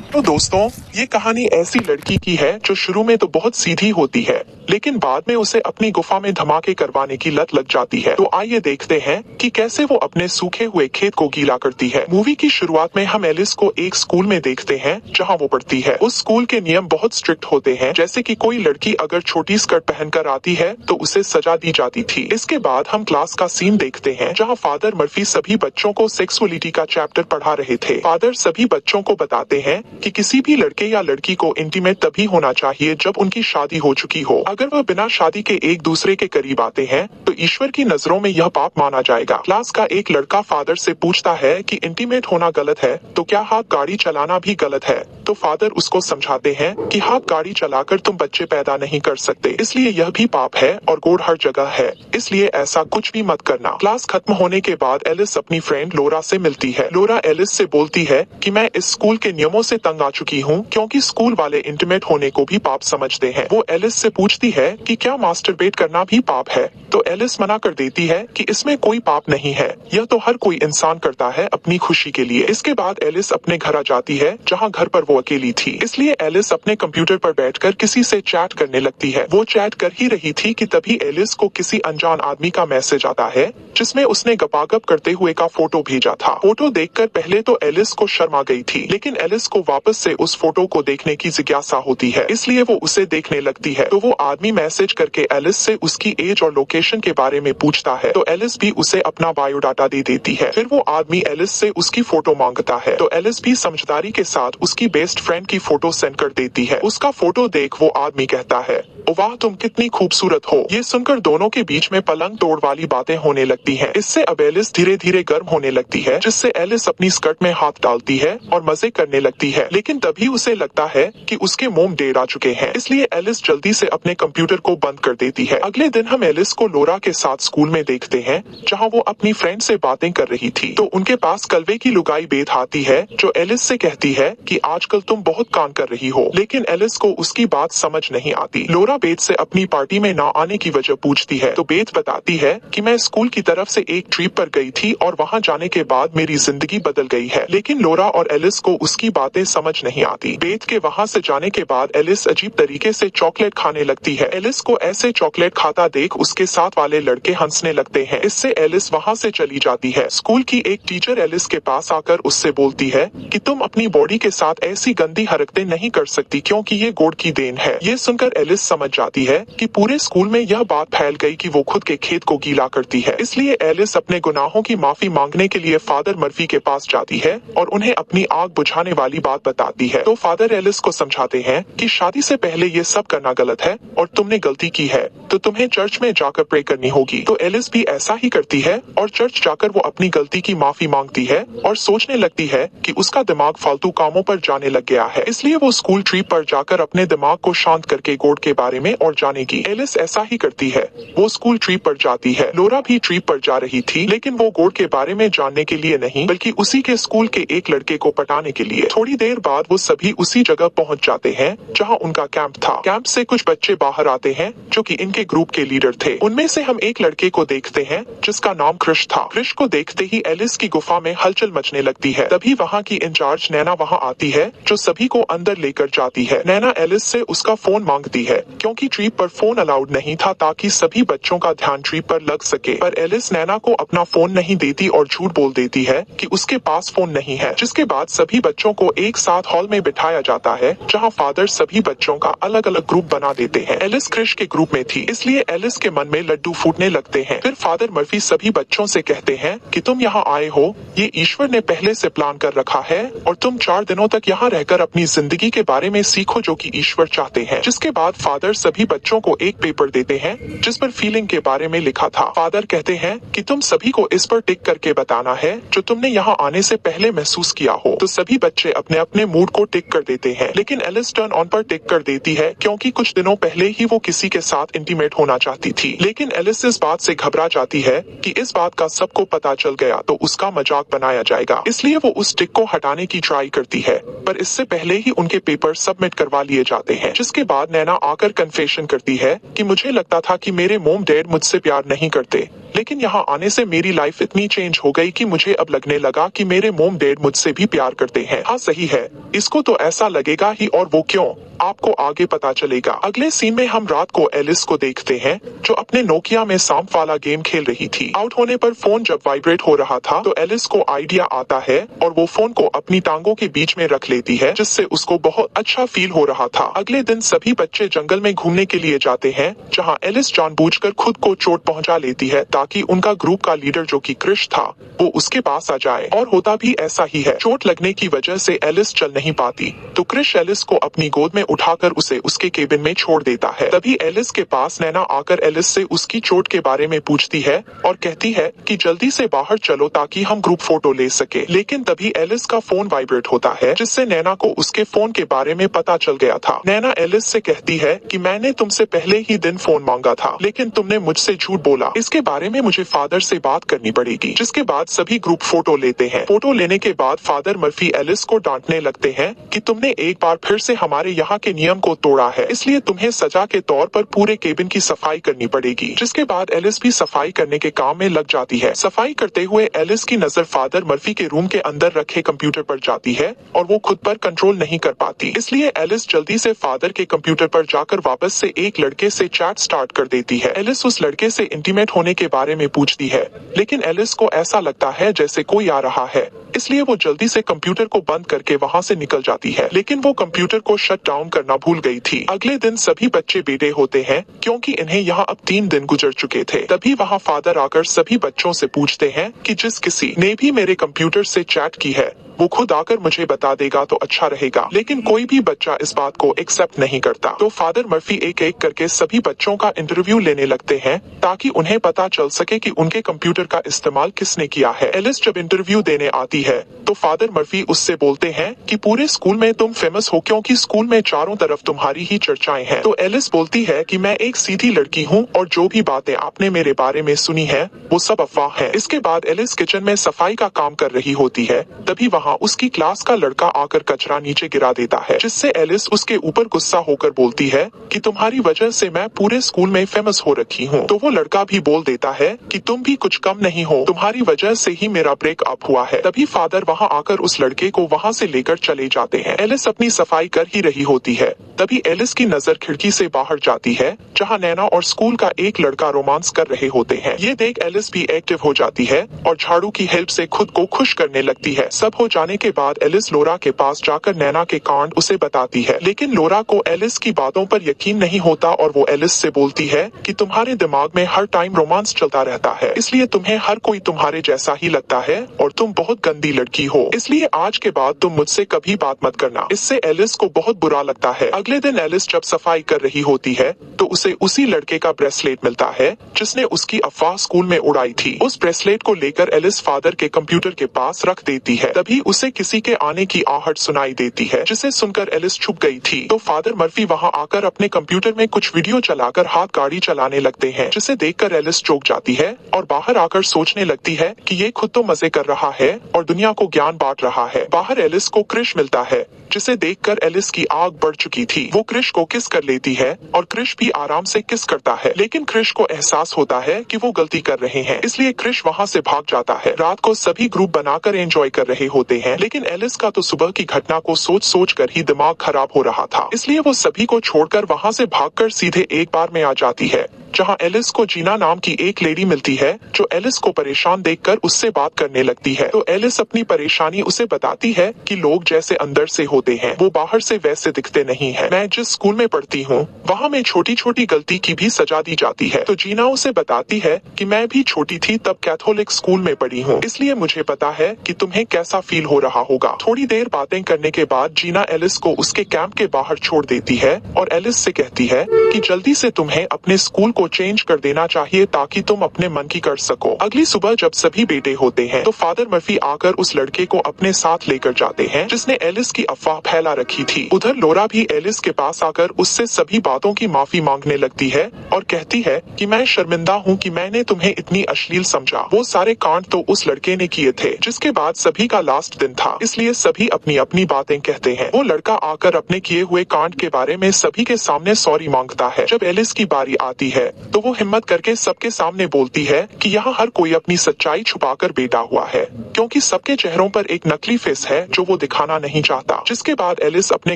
तो दोस्तों, ये कहानी ऐसी लड़की की है जो शुरू में तो बहुत सीधी होती है, लेकिन बाद में उसे अपनी गुफा में धमाके करवाने की लत लग जाती है। तो आइए देखते हैं कि कैसे वो अपने सूखे हुए खेत को गीला करती है। मूवी की शुरुआत में हम एलिस को एक स्कूल में देखते हैं जहाँ वो पढ़ती है। उस स्कूल के नियम बहुत स्ट्रिक्ट होते हैं, जैसे कि कोई लड़की अगर छोटी स्कर्ट पहनकर आती है तो उसे सजा दी जाती थी। इसके बाद हम क्लास का सीन देखते हैं जहाँ फादर मर्फी सभी बच्चों को सेक्सुअलिटी का चैप्टर पढ़ा रहे थे। फादर सभी बच्चों को बताते हैं कि किसी भी लड़के या लड़की को इंटीमेट तभी होना चाहिए जब उनकी शादी हो चुकी हो। अगर वह बिना शादी के एक दूसरे के करीब आते हैं तो ईश्वर की नजरों में यह पाप माना जाएगा। क्लास का एक लड़का फादर से पूछता है कि इंटीमेट होना गलत है तो क्या हाथ गाड़ी चलाना भी गलत है? तो फादर उसको समझाते हैं कि हाथ गाड़ी चलाकर तुम बच्चे पैदा नहीं कर सकते, इसलिए यह भी पाप है और कोड हर जगह है, इसलिए ऐसा कुछ भी मत करना। क्लास खत्म होने के बाद एलिस अपनी फ्रेंड लोरा से मिलती है। लोरा एलिस से बोलती है कि मैं इस स्कूल के नियमों से तंग आ चुकी हूँ, क्योंकि स्कूल वाले इंटीमेट होने को भी पाप समझते हैं। वो एलिस से पूछती है कि क्या मास्टरबेट करना भी पाप है? तो एलिस मना कर देती है कि इसमें कोई पाप नहीं है, यह तो हर कोई इंसान करता है अपनी खुशी के लिए। इसके बाद एलिस अपने घर आ जाती है जहाँ घर पर वो अकेली थी, इसलिए एलिस अपने कंप्यूटर पर बैठकर किसी से चैट करने लगती है। वो चैट कर ही रही थी कि तभी एलिस को किसी अनजान आदमी का मैसेज आता है जिसमें उसने गपागप करते हुए का फोटो भेजा था। फोटो देखकर पहले तो एलिस को शर्म आ गई थी, लेकिन एलिस को वापस से उस फोटो को देखने की जिज्ञासा होती है, इसलिए वो उसे देखने लगती है। तो वो आदमी मैसेज करके एलिस से उसकी एज और लोकेशन के बारे में पूछता है, तो एलिस भी उसे अपना बायोडाटा दे देती है। फिर वो आदमी एलिस से उसकी फोटो मांगता है, तो एलिस भी समझदारी के साथ उसकी बेस्ट फ्रेंड की फोटो सेंड कर देती है। उसका फोटो देख वो आदमी कहता है, ओ वाह तुम कितनी खूबसूरत हो। ये सुनकर दोनों के बीच में पलंग तोड़ वाली बातें होने लगती हैं। इससे अब एलिस धीरे धीरे गर्म होने लगती है, जिससे एलिस अपनी स्कर्ट में हाथ डालती है और मजे करने लगती है, लेकिन तभी उसे लगता है कि उसके मोम डेढ़ आ चुके हैं, इसलिए एलिस जल्दी से अपने कंप्यूटर को बंद कर देती है। अगले दिन हम एलिस को लोरा के साथ स्कूल में देखते हैं जहाँ वो अपनी फ्रेंड से बातें कर रही थी। तो उनके पास कलवे की लुगाई बेथ आती है जो एलिस से कहती है कि आजकल तुम बहुत कान कर रही हो, लेकिन एलिस को उसकी बात समझ नहीं आती। लोरा बेथ से अपनी पार्टी में ना आने की वजह पूछती है, तो बेथ बताती है कि मैं स्कूल की तरफ से एक ट्रिप पर गई थी और वहाँ जाने के बाद मेरी जिंदगी बदल गई है, लेकिन लोरा और एलिस को उसकी बातें समझ नहीं आती। बेथ के वहाँ से जाने के बाद एलिस अजीब तरीके से चॉकलेट खाने लगती है। एलिस को ऐसे चॉकलेट खाता देख उसके साथ वाले लड़के हंसने लगते हैं, इससे एलिस वहाँ से चली जाती है। स्कूल की एक टीचर एलिस के पास आकर उससे बोलती है कि तुम अपनी बॉडी के साथ ऐसी गंदी हरकतें नहीं कर सकती, क्योंकि ये गॉड की देन है। ये सुनकर एलिस समझ जाती है कि पूरे स्कूल में यह बात फैल गई कि वो खुद के खेत को गीला करती है, इसलिए एलिस अपने गुनाहों की माफी मांगने के लिए फादर मर्फी के पास जाती है और उन्हें अपनी आग बुझाने वाली बात बताती है। तो फादर एलिस को समझाते हैं कि शादी से पहले ये सब करना गलत है और तुमने गलती की है तो तुम्हें चर्च में जाकर प्रे करनी होगी। तो एलिस भी ऐसा ही करती है और चर्च जाकर वो अपनी गलती की माफी मांगती है और सोचने लगती है कि उसका दिमाग फालतू कामों पर जाने लग गया है, इसलिए वो स्कूल ट्रिप पर जाकर अपने दिमाग को शांत करके गॉड के बारे में और जानेगी। एलिस ऐसा ही करती है, वो स्कूल ट्रिप पर जाती है। लोरा भी ट्रिप पर जा रही थी, लेकिन वो गॉड के बारे में जानने के लिए नहीं बल्कि उसी के स्कूल के एक लड़के को पटाने के लिए। थोड़ी देर बाद वो सभी उसी जगह पहुंच जाते हैं जहां उनका कैंप था। कैंप से कुछ बच्चे बाहर आते हैं जो कि इनके ग्रुप के लीडर थे। उनमें से हम एक लड़के को देखते हैं जिसका नाम क्रिश था। क्रिश को देखते ही एलिस की गुफा में हलचल मचने लगती है। तभी वहाँ की इंचार्ज नैना वहाँ आती है जो सभी को अंदर लेकर जाती है। नैना एलिस से उसका फोन मांगती है, क्योंकि ट्रिप पर फोन अलाउड नहीं था ताकि सभी बच्चों का ध्यान ट्रिप पर लग सके, पर एलिस नैना को अपना फोन नहीं देती और झूठ बोल देती है कि उसके पास फोन नहीं है। जिसके बाद सभी बच्चों को एक साथ हॉल में बिठाया जाता है जहाँ फादर सभी बच्चों का अलग अलग ग्रुप बना देते हैं। एलिस क्रिश के ग्रुप में थी, इसलिए एलिस के मन में लड्डू फूटने लगते हैं। फिर फादर मर्फी सभी बच्चों से कहते हैं कि तुम यहाँ आए हो, ये ईश्वर ने पहले से प्लान कर रखा है और तुम 4 दिनों तक यहाँ रहकर अपनी जिंदगी के बारे में सीखो जो कि ईश्वर चाहते हैं। जिसके बाद फादर सभी बच्चों को एक पेपर देते हैं जिस पर फीलिंग के बारे में लिखा था। फादर कहते हैं कि तुम सभी को इस पर टिक करके बताना है जो तुमने यहाँ आने से पहले महसूस किया हो। तो सभी बच्चे अपने अपने मूड को टिक कर देते हैं, लेकिन एलिस टर्न ऑन पर टिक कर देती है क्योंकि कुछ दिनों पहले ही वो किसी के साथ इंटीमेट होना चाहती थी। लेकिन एलिस इस बात से घबरा जाती है कि इस बात का सबको पता चल गया तो उसका मजाक बनाया जाएगा, इसलिए वो उस टिक को हटाने की ट्राई करती है, पर इससे पहले ही उनके पेपर सबमिट करवा लिए जाते हैं। जिसके बाद नैना आकर कन्फेशन करती है कि मुझे लगता था कि मेरे मॉम डैड मुझसे प्यार नहीं करते, लेकिन यहाँ आने से मेरी लाइफ इतनी चेंज हो गई कि मुझे अब लगने लगा कि मेरे मॉम डैड मुझसे भी प्यार करते हैं। हाँ सही है, इसको तो ऐसा लगेगा ही, और वो क्यों, आपको आगे पता चलेगा। अगले सीन में हम रात को एलिस को देखते हैं जो अपने नोकिया में सांप वाला गेम खेल रही थी। आउट होने पर फोन जब वाइब्रेट हो रहा था तो एलिस को आइडिया आता है और वो फोन को अपनी टांगों के बीच में रख लेती है, जिससे उसको बहुत अच्छा फील हो रहा था। अगले दिन सभी बच्चे जंगल में घूमने के लिए जाते हैं, जहाँ एलिस जानबूझकर खुद को चोट पहुंचा लेती है ताकि उनका ग्रुप का लीडर जो कि क्रिश था वो उसके पास आ जाए, और होता भी ऐसा ही है। चोट लगने की वजह से एलिस चल नहीं पाती तो क्रिश एलिस को अपनी गोद में उठाकर उसे उसके केबिन में छोड़ देता है। तभी एलिस के पास नैना आकर एलिस से उसकी चोट के बारे में पूछती है और कहती है कि जल्दी से बाहर चलो ताकि हम ग्रुप फोटो ले सके। लेकिन तभी एलिस का फोन वाइब्रेट होता है, जिससे नैना को उसके फोन के बारे में पता चल गया था। नैना एलिस से कहती है कि मैंने तुमसे पहले ही दिन फोन मांगा था, लेकिन तुमने मुझसे झूठ बोला। इसके बारे में मुझे फादर से बात करनी पड़ेगी। जिसके बाद सभी ग्रुप फोटो लेते हैं। फोटो लेने के बाद फादर मर्फी एलिस को डांटने लगते हैं कि तुमने एक बार फिर से हमारे यहाँ के नियम को तोड़ा है, इसलिए तुम्हें सजा के तौर पर पूरे केबिन की सफाई करनी पड़ेगी। जिसके बाद एलिस भी सफाई करने के काम में लग जाती है। सफाई करते हुए एलिस की नजर फादर मर्फी के रूम के अंदर रखे कंप्यूटर पर जाती है और वो खुद पर कंट्रोल नहीं कर पाती, इसलिए एलिस जल्दी से फादर के कंप्यूटर पर जाकर वापस से एक लड़के से चैट स्टार्ट कर देती है। एलिस उस लड़के से इंटीमेट होने के बारे में पूछती है, लेकिन एलिस को ऐसा लगता है जैसे कोई आ रहा है, इसलिए वो जल्दी से कंप्यूटर को बंद करके वहाँ से निकल जाती है। लेकिन वो कंप्यूटर को शट डाउन करना भूल गई थी। अगले दिन सभी बच्चे बेटे होते हैं क्योंकि इन्हें यहाँ अब 3 दिन गुजर चुके थे। तभी वहाँ फादर आकर सभी बच्चों से पूछते हैं कि जिस किसी ने भी मेरे कंप्यूटर से चैट की है वो खुद आकर मुझे बता देगा तो अच्छा रहेगा। लेकिन कोई भी बच्चा इस बात को एक्सेप्ट नहीं करता। तो फादर मर्फी एक एक करके सभी बच्चों का इंटरव्यू लेने लगते हैं ताकि उन्हें पता चल सके कि उनके कंप्यूटर का इस्तेमाल किसने किया है। एलिस जब इंटरव्यू देने आती है तो फादर मर्फी उससे बोलते हैं कि पूरे स्कूल में तुम फेमस हो क्योंकि स्कूल में चारों तरफ तुम्हारी ही चर्चाएं हैं। तो एलिस बोलती है कि मैं एक सीधी लड़की हूँ और जो भी बातें आपने मेरे बारे में सुनी है वो सब अफवाह है। इसके बाद एलिस किचन में सफाई का काम कर रही होती है, तभी वहाँ उसकी क्लास का लड़का आकर कचरा नीचे गिरा देता है, जिससे एलिस उसके ऊपर गुस्सा होकर बोलती है कि तुम्हारी वजह से मैं पूरे स्कूल में फेमस हो रखी हूँ। तो वो लड़का भी बोल देता है कि तुम भी कुछ कम नहीं हो, तुम्हारी वजह से ही मेरा ब्रेकअप हुआ है। तभी फादर वहाँ आकर उस लड़के को वहाँ से लेकर चले जाते हैं। एलिस अपनी सफाई कर ही रही होती है, तभी एलिस की नजर खिड़की से बाहर जाती है जहाँ नैना और स्कूल का एक लड़का रोमांस कर रहे होते हैं। ये देख एलिस भी एक्टिव हो जाती है और झाड़ू की हेल्प से खुद को खुश करने लगती है। सब हो जाने के बाद एलिस लोरा के पास जाकर नैना के कांड उसे बताती है, लेकिन लोरा को एलिस की बातों पर यकीन नहीं होता और वो एलिस से बोलती है कि तुम्हारे दिमाग में हर टाइम रोमांस चलता रहता है, इसलिए तुम्हें हर कोई तुम्हारे जैसा ही लगता है और तुम बहुत गंदी लड़की हो, इसलिए आज के बाद तुम मुझसे कभी बात मत करना। इससे एलिस को बहुत बुरा लगता है। अगले दिन एलिस जब सफाई कर रही होती है तो उसे उसी लड़के का ब्रेसलेट मिलता है जिसने उसकी अफवाह स्कूल में उड़ाई थी। उस ब्रेसलेट को लेकर एलिस फादर के कंप्यूटर के पास रख देती है। तभी उसे किसी के आने की आहट सुनाई देती है, जिसे सुनकर एलिस छुप गई थी। तो फादर मर्फी वहां आकर अपने कंप्यूटर में कुछ वीडियो चलाकर हाथ गाड़ी चलाने लगते हैं, जिसे देखकर एलिस चौंक जाती है और बाहर आकर सोचने लगती है कि ये खुद तो मजे कर रहा है और दुनिया को ज्ञान बांट रहा है। बाहर एलिस को क्रिश मिलता है, जिसे देखकर एलिस की आग बढ़ चुकी थी। वो क्रिश को किस कर लेती है और क्रिश भी आराम से किस करता है, लेकिन क्रिश को एहसास होता है कि वो गलती कर रहे हैं, इसलिए क्रिश वहां से भाग जाता है। रात को सभी ग्रुप बनाकर एंजॉय कर रहे होते हैं, लेकिन एलिस का तो सुबह की घटना को सोच सोच कर ही दिमाग खराब हो रहा था, इसलिए वो सभी को छोड़कर वहां से भागकर सीधे एक बार में आ जाती है, जहां एलिस को जीना नाम की एक लेडी मिलती है जो एलिस को परेशान देखकर उससे बात करने लगती है। तो एलिस अपनी परेशानी उसे बताती है कि लोग जैसे अंदर से होते हैं वो बाहर से वैसे दिखते नहीं है। मैं जिस स्कूल में पढ़ती हूँ वहाँ में छोटी छोटी गलती की भी सजा दी जाती है। तो जीना उसे बताती है कि मैं भी छोटी थी तब कैथोलिक स्कूल में पढ़ी हूँ, इसलिए मुझे पता है कि तुम्हें कैसा फील हो रहा होगा। थोड़ी देर बातें करने के बाद जीना एलिस को उसके कैंप के बाहर छोड़ देती है और एलिस से कहती है कि जल्दी से तुम्हें अपने स्कूल को चेंज कर देना चाहिए ताकि तुम अपने मन की कर सको। अगली सुबह जब सभी बेटे होते हैं तो फादर मर्फी आकर उस लड़के को अपने साथ लेकर जाते हैं जिसने एलिस की अफवाह फैला रखी थी। उधर लोरा भी एलिस के पास आकर उससे सभी बातों की माफी मांगने लगती है और कहती है कि मैं शर्मिंदा हूँ कि मैंने तुम्हें इतनी अश्लील समझा। वो सारे कांड तो उस लड़के ने किए थे। जिसके बाद सभी का लास्ट दिन था, इसलिए सभी अपनी अपनी बातें कहते हैं। वो लड़का आकर अपने किए हुए कांड के बारे में सभी के सामने सॉरी मांगता है। जब एलिस की बारी आती है तो वो हिम्मत करके सबके सामने बोलती है कि यहाँ हर कोई अपनी सच्चाई छुपाकर बैठा हुआ है, क्योंकि सबके चेहरों पर एक नकली फेस है जो वो दिखाना नहीं चाहता। जिसके बाद एलिस अपने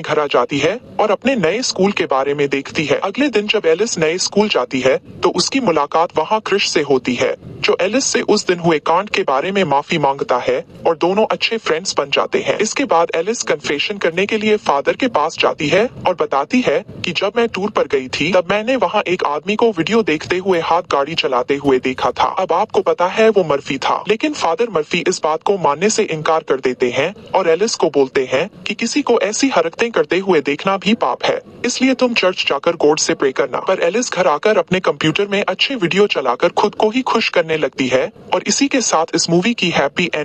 घर आ जाती है और अपने नए स्कूल के बारे में देखती है। अगले दिन जब एलिस नए स्कूल जाती है तो उसकी मुलाकात वहाँ क्रिश से होती है, जो एलिस से उस दिन हुए कांड के बारे में माफी मांगता है और दोनों अच्छे फ्रेंड्स बन जाते हैं। इसके बाद एलिस कन्फेशन करने के लिए फादर के पास जाती है और बताती है कि जब मैं टूर पर गई थी तब मैंने वहाँ एक आदमी को वीडियो देखते हुए हाथ गाड़ी चलाते हुए देखा था। अब आपको पता है वो मर्फी था। लेकिन फादर मर्फी इस बात को मानने से इनकार कर देते हैं और एलिस को बोलते हैं कि किसी को ऐसी हरकतें करते हुए देखना भी पाप है, इसलिए तुम चर्च जाकर गॉड से प्रे करना। पर एलिस घर आकर अपने कंप्यूटर में अच्छे वीडियो चलाकर खुद को ही खुश करने लगती है और इसी के साथ इस मूवी की हैप्पी एंड